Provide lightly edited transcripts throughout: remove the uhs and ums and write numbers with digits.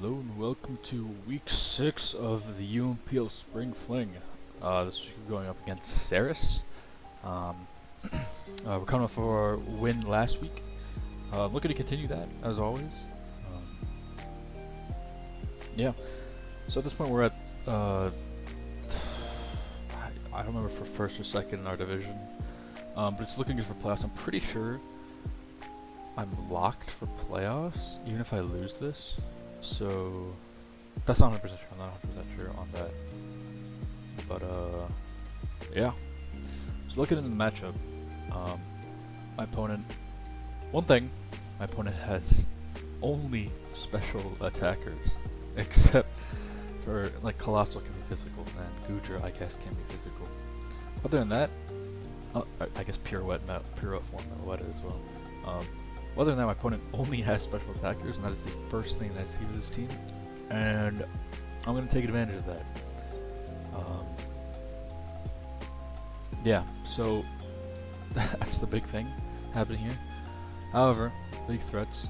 Hello and welcome to week 6 of the UNPL Spring Fling. This week we're going up against Ceris. We're coming off our win last week. Looking to continue that, as always. Yeah, so at this point we're at, I don't remember for first or second in our division, but it's looking good for playoffs. I'm pretty sure I'm locked for playoffs, even if I lose this. So that's not 100% sure. I'm not 100% sure on that. But yeah. So looking at the matchup, my opponent. One thing, my opponent has only special attackers, except for like Colossal can be physical, and Gudra I guess can be physical. Other than that, I guess Pirouette form Meloetta as well. Other than that, my opponent only has special attackers, and that is the first thing that I see with this team, and I'm going to take advantage of that. Yeah, so that's the big thing happening here. However, big threats.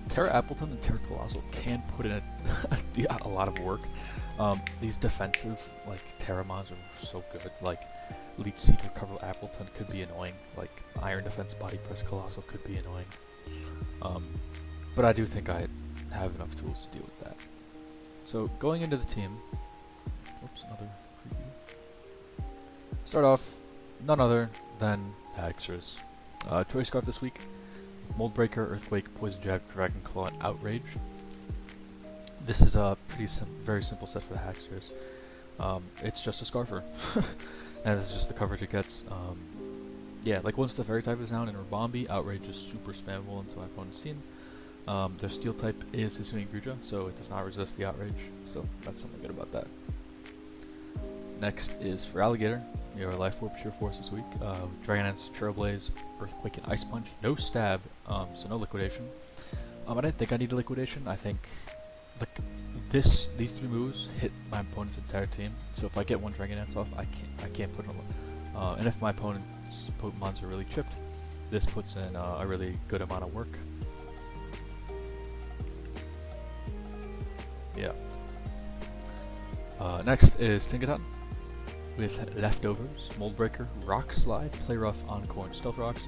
Terra Appleton and Terra Colossal can put in a lot of work. These defensive, like, Terramons are so good. Like, Leech Seeker Cover Appleton could be annoying. Like, Iron Defense Body Press Colossal could be annoying. But I do think I have enough tools to deal with that. So going into the team, oops, another preview. Start off, none other than Ceris. Choice Scarf this week: Mold Breaker, Earthquake, Poison Jab, Dragon Claw, and Outrage. This is a very simple set for the Hacksters. It's just a Scarfer, and it's just the coverage it gets. Yeah, like once the Fairy type is down in Rabombi, Outrage is super spammable into my opponent's team. Their Steel type is Hisuian Gudra, so it does not resist the Outrage, so that's something good about that. Next is for Alligator, your Life Orb Pure Force this week. Dragonance, Trailblaze, Earthquake, and Ice Punch. No stab, so no liquidation. I didn't think I needed liquidation. I think these three moves hit my opponent's entire team, so if I get one Dragonance off, I can't put it on. And if my opponent's Pokemon's are really chipped, this puts in a really good amount of work. Yeah. Next is Tinkaton with Leftovers, Mold Breaker, Rock Slide, Play Rough, Encore, and Stealth Rocks.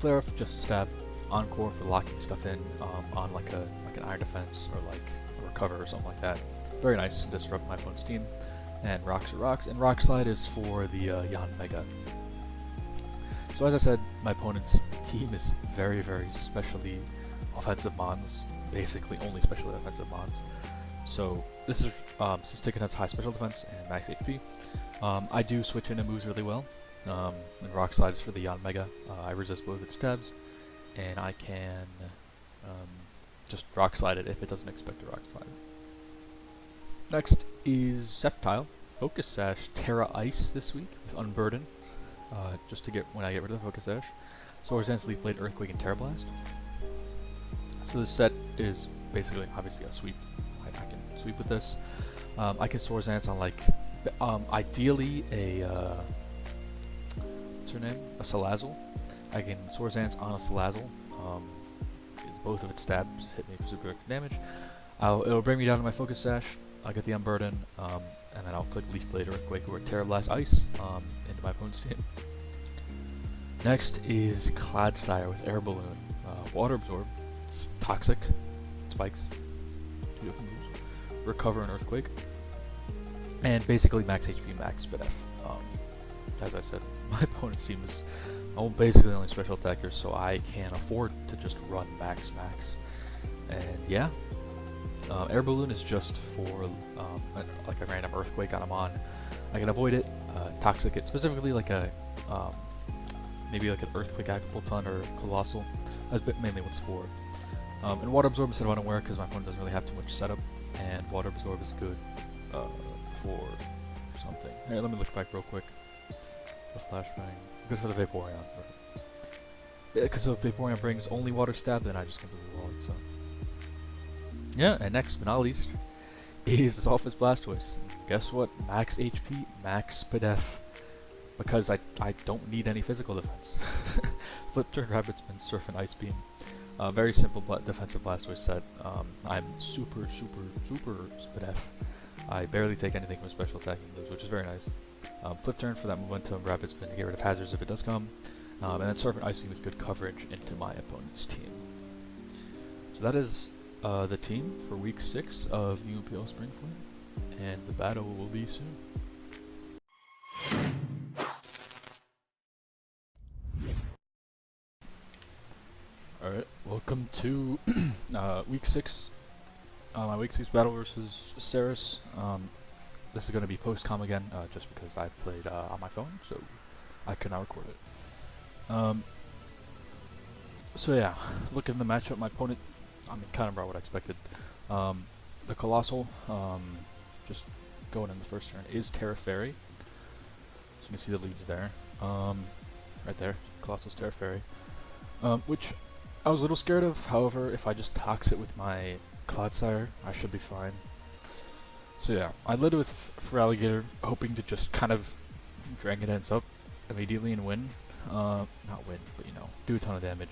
Play Rough, just a stab. Encore for locking stuff in on like an Iron Defense or like a Recover or something like that. Very nice to disrupt my opponent's team. And Rocks are Rocks, and Rock Slide is for the Yanmega. So as I said, my opponent's team is very, very specially offensive mons, basically only specially offensive mons. So this is since Tinkaton's high special defense and max HP, I do switch into moves really well. And Rock Slide is for the Yanmega. I resist both its stabs, and I can just Rock Slide it if it doesn't expect to Rock Slide it. Next is Sceptile, Focus Sash, Terra Ice this week with Unburden, just to get when I get rid of the Focus Sash. Swords Dance, Leaf Blade, Earthquake, and Terra Blast. So this set is basically obviously a sweep. I can sweep with this. I can Swords Dance on like ideally a what's her name? A Salazzle. I can Swords Dance on a Salazzle. Both of its stabs hit me for super damage. It'll bring me down to my Focus Sash. I'll get the Unburden, and then I'll click Leaf Blade, Earthquake, or Terra Blast Ice into my opponent's team. Next is Clodsire with Air Balloon. Water Absorb, it's Toxic, Spikes, 2 different moves, Recover and Earthquake, and basically max HP, max SPF. As I said, my opponent's team is basically only special attackers, so I can afford to just run max. And yeah. Air Balloon is just for like a random Earthquake on a mon. I can avoid it, Toxic it, specifically like a maybe like an Earthquake Acapulton or Colossal. That's mainly what it's for. And Water Absorb instead of Unaware because my opponent doesn't really have too much setup, and Water Absorb is good for something. Hey, let me look back real quick. The Flashbang, good for the Vaporeon. Because if Vaporeon brings only Water Stab, then I just completely wall it. So. Yeah, and next but not least is Office Blastoise. Guess what? Max HP, max SPF. Because I don't need any physical defense. Flip Turn, Rapid Spin, Surf, and Ice Beam. Very simple defensive Blastoise set. I'm super SPDF. I barely take anything from special attacking moves, which is very nice. Flip turn for that momentum, rapid spin to get rid of hazards if it does come. And then Surf and Ice Beam is good coverage into my opponent's team. So that is the team for week 6 of UNPL Spring Fling, and the battle will be soon. Alright, welcome to week 6. My week 6 battle versus Ceris. This is going to be post-com again, just because I played on my phone, so I could not record it. So yeah, looking at the matchup, my opponent, I mean, kind of brought what I expected. The Colossal, just going in the first turn, is Terra Fairy. So you can see the leads there. Right there, Colossal's Terra Fairy. Which I was a little scared of, however, if I just tox it with my Clodsire, I should be fine. So yeah, I led with Feraligatr, hoping to just kind of drag it ends up immediately and win. Not win, but you know, do a ton of damage,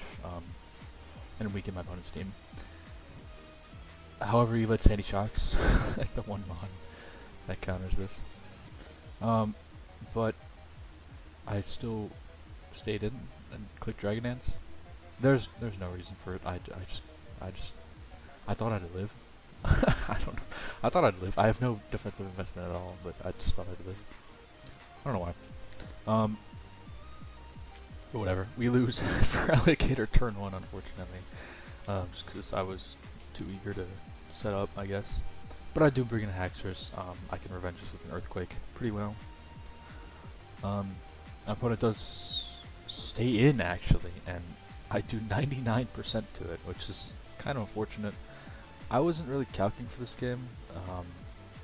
and weaken my opponent's team. However, he led Sandy Shocks, like the one mon that counters this. But I still stayed in and clicked Dragon Dance. There's no reason for it. I thought I'd live. I don't know. I thought I'd live. I have no defensive investment at all, but I just thought I'd live. I don't know why. But whatever. We lose for Alligator turn 1, unfortunately. Just because I was too eager to set up, I guess. But I do bring in a Haxorus. I can revenge this with an Earthquake pretty well. My opponent does stay in, actually, and I do 99% to it, which is kind of unfortunate. I wasn't really calculating for this game.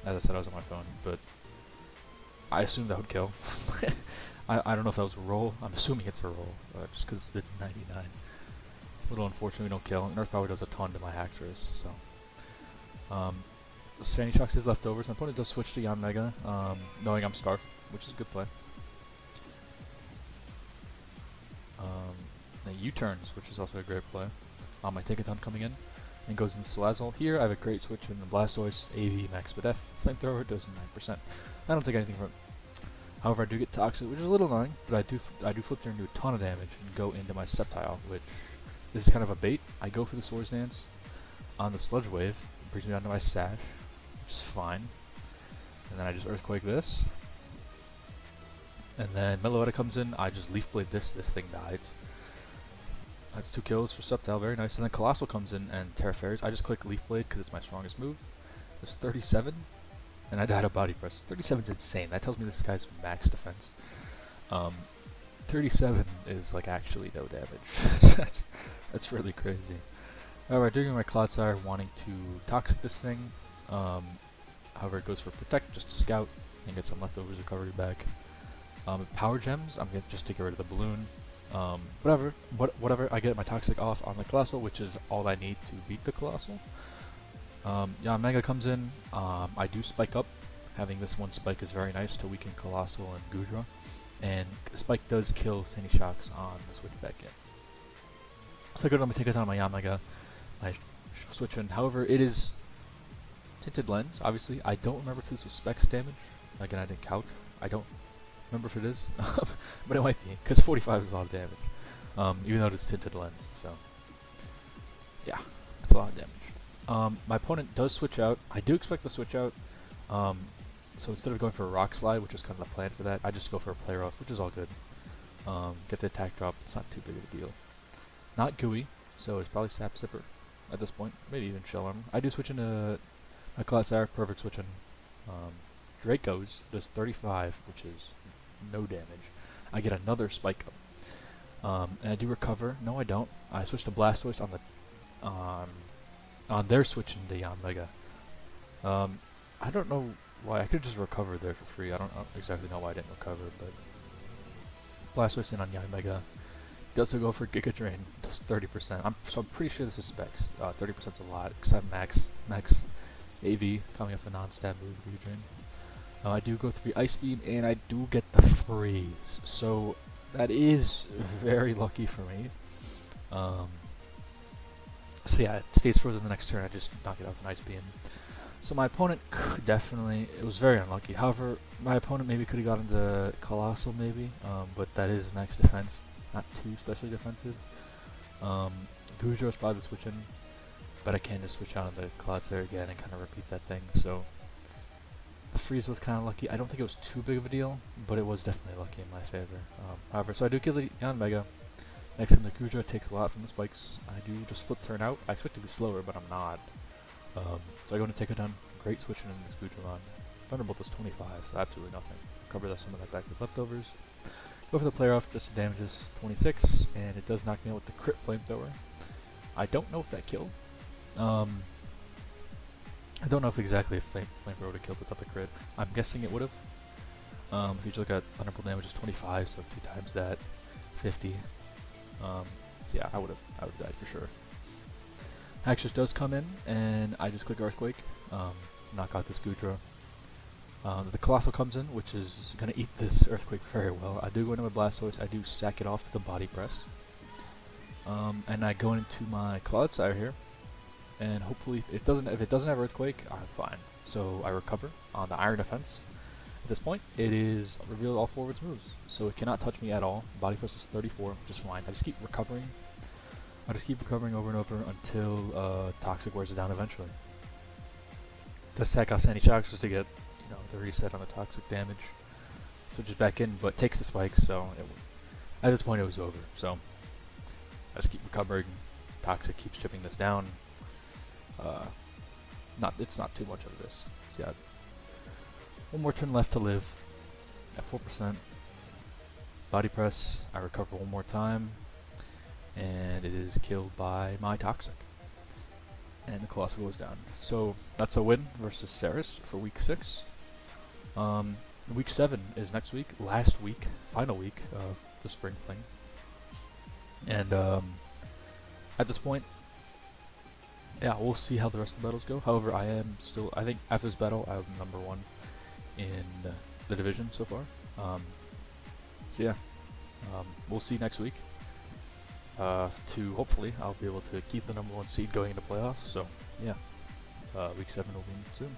As I said, I was on my phone, but I assumed that would kill. I don't know if that was a roll. I'm assuming it's a roll, just because it's the 99. A little unfortunate we don't kill. And Earth Power does a ton to my Haxorus, so. Sandy Shocks is leftovers. My opponent does switch to Yanmega, knowing I'm Scarf, which is a good play. Then U-turns, which is also a great play. I take a ton coming in, and goes into Salazzle. Here I have a great switch in the Blastoise, AV, Max SPDF, Flamethrower does 9%. I don't take anything from it. However, I do get Toxic, which is a little annoying, but I do flip turn, do a ton of damage, and go into my Sceptile, which this is kind of a bait. I go for the Swords Dance on the Sludge Wave, brings me down to my Sash, which is fine. And then I just Earthquake this. And then Meloetta comes in, I just Leaf Blade this thing dies. That's 2 kills for Sceptile, very nice. And then Colossal comes in and Terra Fairies. I just click Leaf Blade because it's my strongest move. There's 37, and I died of Body Press. 37 is insane. That tells me this guy's max defense. 37 is like actually no damage. that's really crazy. Alright, doing my Clodsire, wanting to Toxic this thing. However, it goes for Protect just to scout and get some leftovers recovery back. Power Gems, I'm going to just take rid of the balloon. Whatever, I get my Toxic off on the Colossal, which is all I need to beat the Colossal. Yeah, Mega comes in, I do Spike up. Having this one Spike is very nice to weaken Colossal and Goodra. And Spike does kill Sandy Shocks on the switch back in. So I go to take a ton on my Yanmega. I switch in, however, it is Tinted Lens, obviously. I don't remember if this was Specs damage. Again, I didn't calc. I don't remember if it is, but it might be, because 45 is a lot of damage, even though it's Tinted Lens, so yeah, that's a lot of damage. My opponent does switch out. I do expect to switch out, so instead of going for a Rock Slide, which is kind of the plan for that, I just go for a Play Rough, which is all good. Get the attack drop, it's not too big of a deal. Not Gooey, so it's probably Sap Sipper at this point, maybe even Shell Armor. I do switch into a Clodsire, perfect switch in. Draco's does 35, which is no damage. I get another Spike up. And I do recover. No, I don't. I switch to Blastoise on the on their switch into Yanmega. I don't know why. I could just recover there for free. I don't exactly know why I didn't recover, but Blastoise in on Yanmega. Does go for Giga Drain. Does 30%. I'm pretty sure this is Specs. 30% is a lot, because I have max AV coming off a non-stab move, Giga Drain. I do go through Ice Beam, and I do get the Freeze. So that is very lucky for me. So yeah, it stays frozen the next turn. I just knock it out with an Ice Beam. So my opponent could definitely, it was very unlucky. However, my opponent maybe could have gotten the Colossal maybe, but that is max defense, not too especially defensive. Gujo is probably the switch in, but I can just switch out on the Clodsire again and kind of repeat that thing. So the freeze was kind of lucky. I don't think it was too big of a deal, but it was definitely lucky in my favor. However, so I do kill the Ion Mega. Next time the Gujo takes a lot from the spikes. I do just flip turn out. I expect to be slower, but I'm not. So I go into take it down. Great switching in this Gujo run. Thunderbolt is 25, so absolutely nothing. Cover that some of that back with leftovers. Go for the player off, just damages 26, and it does knock me out with the crit flamethrower. I don't know if that killed. I don't know if exactly if flamethrower would have killed without the crit. I'm guessing it would have. If you look at Thunderbolt damage is 25, so 2 times that, 50. So yeah, I would have died for sure. Hexus does come in, and I just click Earthquake, knock out this Gudra. The Colossal comes in, which is going to eat this Earthquake very well. I do go into my Blastoise, I do sack it off with the Body Press. And I go into my Clodsire here, and hopefully if it doesn't have Earthquake, I'm fine. So I recover on the Iron Defense. At this point, it is revealed all 4 of its moves, so it cannot touch me at all. Body Press is 34, which is fine. I just keep recovering. I just keep recovering over and over until Toxic wears it down eventually. Does sack off Sandy Shocks just to get, the reset on the Toxic damage. Switches back in, but takes the spikes, so at this point it was over. So I just keep recovering. Toxic keeps chipping this down. It's not too much of this. So yeah, 1 more turn left to live at 4%. Body Press, I recover 1 more time, and it is killed by my Toxic. And the Colossal goes down. So that's a win versus Ceris for week 6. Week 7 is next week, last week, final week of the Spring Fling. And at this point, yeah, we'll see how the rest of the battles go. However, I think after this battle, I'm #1 in the division so far. So yeah, we'll see next week. Hopefully, I'll be able to keep the #1 seed going into playoffs. So yeah, week 7 will be soon.